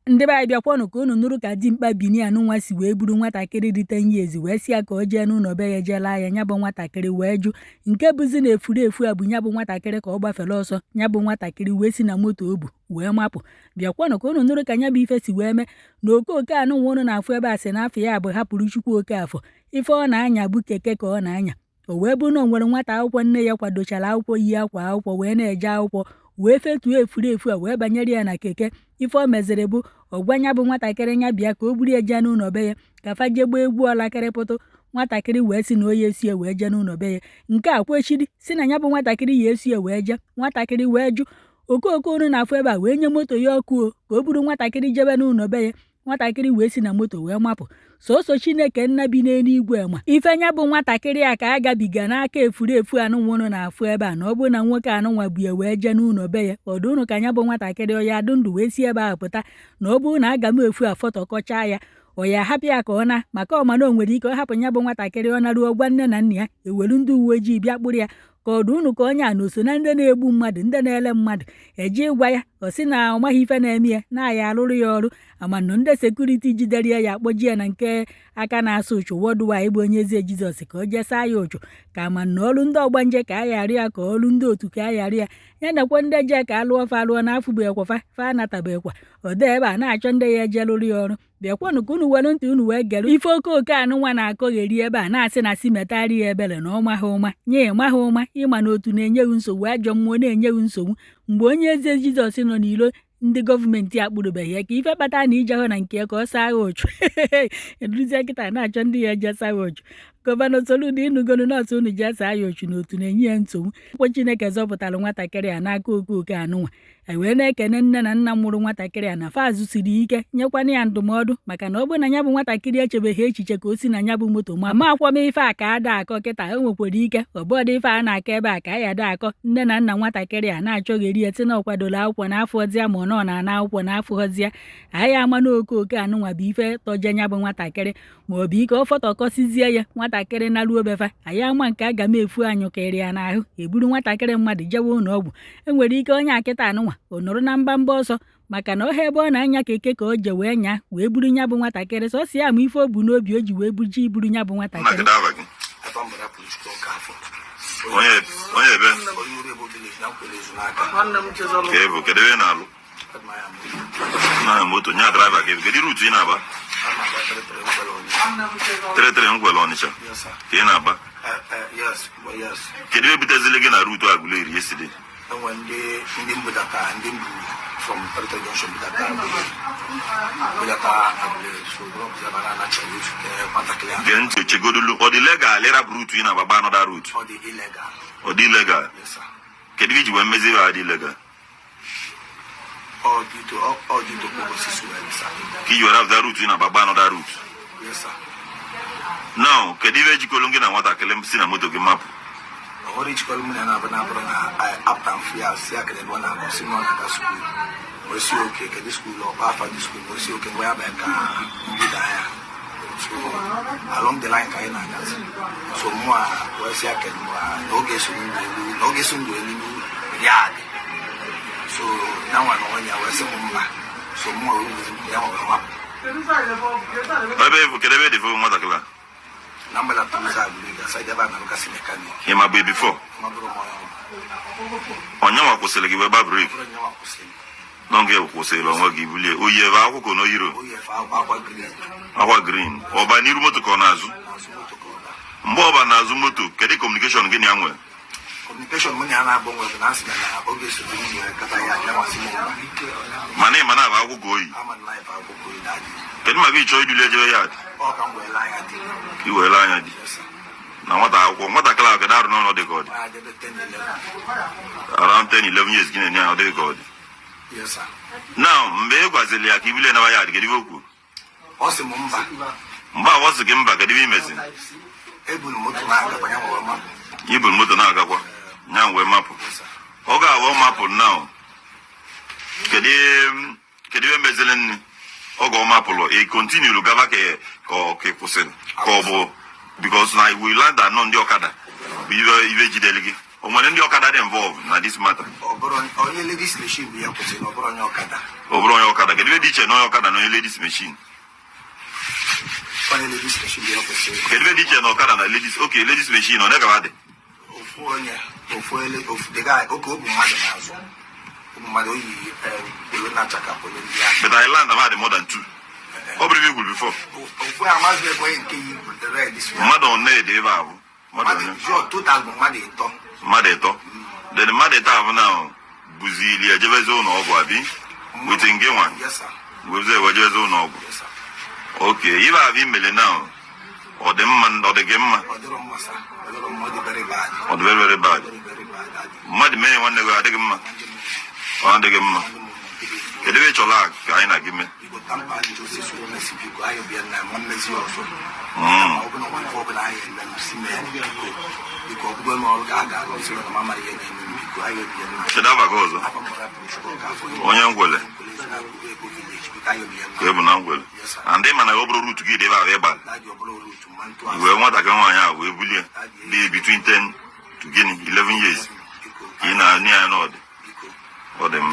ndị be anyị bịakwanụ ka unu nụrụ ka dimkpa bini anụnwa si wee buru nwatakịrị dị 10 years wee si ya ka o jee n'ụlọ be ya jee laa ya nya bụ nwatakịrị wee jụ nke bụzi na efu a bụ nya bụ nwatakịrị ka ọ gbafere ọsọ nya bụ nwatakịrị wee si na moto o bu wee mapụ. Bịakwanụ ka unu nụrụ ka nya bụ ife si wee mee na okoke anụnwa unu na-afụ ebe a sị na afọ ya bụ hapụrụ Chukwu Okafọ ife ọ na-anya bụ keke ka ọ na-anya. O wee bụ na o nwere nwata akwụkwọ nne ya kwadochara akwụkwọ yi akwa akwụkwọ wee na-eje akwụkwọ wee fetuo efu a wee banyere ya na keke. Ife o meziri bụ ọgwanya bụ nwatakịrị nya bịa ka o buru ya jee n'ụlọ be ya ka fa jee gbaa egwu ọlakịrịpụtụ. Nwatakịrị wee si na oyi esi wee jee n'ụlọ be ya nke a kwechiri si na ya bụ nwatakịrị ya esi wee jee. Nwatakịrị wee jụ okooko unu na-afụ ebe a wee nye moto ya ọkụ ka o buru nwatakịrị jebe n'ụlọ be ya. Nwatakịrị wee si na moto wee mapụ. Soso Chineke nna bi n'eluigwe ma ife nya bụ nwatakịrị a ka agabiga n'aka efu anụnwa unu na-afụ ebe a na ọ bụ na nwoke anụnwa bu ya wee jee n'ụlọ be ya ọdụ unu ka nya bụ nwatakịrị ọya adụ ndụ wee si ebe a pụta na ọ bụ na aga m efu a fọtọkọchaa ya ọya hapụ ya ka ọ na maka ọma na o nwere ike ọ hapụ nya bụ nwatakịrị ọ naruo gwa nne na nna ya ewelu ndị uwe ojii bịa kpụrụ ya ka ọdụ unu ka onye a na oso na ndị na-egbu mmadụ ndị na-ele mmadụ eji ịgwa ya ọ sị na ọ maghị ife na-eme ya na ya alụrụ ya ọrụ amanụ ndị sekuriti jidere ya akpọji ya na nke aka na-asụ ụchụ wọdụwa bụ onye eze Jizọs ka o jesaa ya ụchụ ka amanụ ọrụ ndị ọgbanje ka a ghara ya ka ọrụ ndị otu ka a ghara ya ya nakwa ndị je ka alụọ fa alụọ n'afụbeghịkwa fa anatabeghịkwa ode ebe a na-achọ ndị ya eje lụrụ ya ọrụ. Bịakwanụ ka unu were ntị unu wee gere ife okoke anụnwa na-akọgheri ebe a na-asị na si metarị ya ebere na ọ maghị ụma nye ịmaghị ụma ịma na otu na-enyeghị nsogbu ajọ mmụọ na-enyeghị nsogbu mgbe onye eze Jizọs nọ n'ilo ndị gọọmenti akpụrụbeghị ya ka ife kpata na ije hụ na nke ka ọ saa agha ụchụ eduzie kịta na-achọ ndị ya eje saa ụchụ. Gọvanọ Soludo ịnụgonu nọọsụ unu ji asa ya ụchụ n'otu na-enye ya nsogbu. Akwụkwọ Chineke zọpụtara nwatakịrị a n'aka okoke anụnwa wee na-ekene nne na nna mụrụ nwatakịrị a na fazụ siri ike nyekwana ya ndụmọdụ maka na ọ bụ na ya bụ nwatakịrị echebeghị echiche ka o si na ya bụ moto ma akwọm ife a ka ada akọ kịta o nwekwara ike ọbọdụ ife a na-akọ ebe a ka a ya da akọ nne na nna nwatakịrị a na-achọgheri ya si na ọ kwadola akwụkwọ n'afọ ọzịa ma ọ nọ na akwụkwọ n'afọ ọzịa anyị ama na okoke anụnwa bụ ife tọje ya bụ nwatakịrị ma ọ bụ ike ọ fọtọkọsizie ya nwatakịrị na-alụ obefa anyị ama nke aga m efu anyụ kere ya n'ahụ eburu nwatakịrị mmadụ jewe ụlọ ọgwụ. Enwere ike onye akịta anụnwa o nọrọ na mba ọsọ maka na ọha ebe ọ na-anya keke ka o je wee nya wee buru nya bụ nwatakịrị sọsọ ya ma ife o bu n'obi o ji wee buji iburu nya bụ nwatakịrị. Moto nya driver ke gedi route ina ba tere Nkwelle Onitsha ke na ba yes kedu ebutezile gị na route Aguleri yesterday when ndị mbudaka ndị mbu from Territory Junction mbudaka Aguleri so bro ya bana na chewu pataklia gen to chegodulu or the legal era route ina baba another route or the illegal yes sir kedu iji we mezi ba the illegal or due to purposes well sir ki you have that route ina baba another route yes sir now kedu iji kolongi na nwata kele si na moto gị mapụ ori chikolu muna na bana aptan fia sia kele bona ko si no na school we si okay ke school lo ba fa school we si okay we aba ka ndida ya so along the line ka ina gas so mo we si akele mo no ge sundu elu ya so na wa no nya we si mo mba so mo we ya mo ma ebe kedebe de fo nwata kala namba la tuza Aguleri sa jaba na lokasi mekani hima be before mabro mo onya wa kwụsịrị gị wee ba break nya wa kwụsịrị n'oge kwụsịrị onwe gị bulie oyi ebe akwụkwọ no yiro akwa green ọba n'iru moto ka ọ na-azụ mgbe ọba na-azụ moto kedu communication gị na ya nwere communication mo nya na abụ nwere na asị na oge so dị nwere kata ya ya wasị mo mana ịma na aba akwụkwọ oyi ama na life akwụkwọ oyi daji kedu ma gị chọọ idule ejebe ya ọ ka ngwe la ya dị iwere anya dị na nwata akwụkwọ nwatakịrị ahụ kedarụ n'ọnụ dị ka ọ dị around 10-11 years gị na-enye ya ọ dị ka ọ dị now mgbe ị gwazili ya ka ibile na ya dị kedu okwu ọ sị m mba mgbe a wọsị gị mba kedu ibe imezi ebulu moto na-agakwa ya nwere mapụ ibulu moto na-agakwa nya wee mapụ ọ ga-awọ mapụ now kedu ibe mezili nne ọ ga ọ mapụlụ e continue gaba ka kwụsịrị ka ọ bụ because na we learn that nọ ndị ọkada bụ ibe jidere gị o nwere ndị ọkada dị involved na this matter ọ bụrụ onye legislation bụ ya kwụsịrị ọ bụrụ onye ọkada Over on your card, get ready to know your card and ladies machine. Onye ladies machine dị ọkụ. Get ready to know card and ladies. Okay, ladies machine on never. Ofu the guy oke obu mmadụ n'azụ. Obu mmadụ oyi polo na chakapolo ndị ahụ. But I learned about more than 2. Obrigado before. Ofu amazi ekwe nke yi red this one. Mmadụ on ne dey ba. Mmadụ total bụ mmadụ ịtọ. Mmadụ ịtọ. Then mmadụ ịtọ ahụ now buzili ejebeze ụlọ ọgwụ abi. Waiting game one. Yes sir. Webze wajebeze ụlọ ọgwụ. Yes sir. Okay, you have email now. Or the man or the game man. Very bad. Or very bad. Very bad. Mad men one go take him. On the game. Ke debe chola ka ina give me. You go tampa to see so many people I be na one message also. Open one for open eye and then see me. Because we no ga ga so na mama ye ni because I be na. Sedava gozo. Onye Nkwelle. Kebu na Nkwelle. And them na obro route gi dey ba eba. We want to go on we bulie be between 10 to 11 years. In a near node. Or them.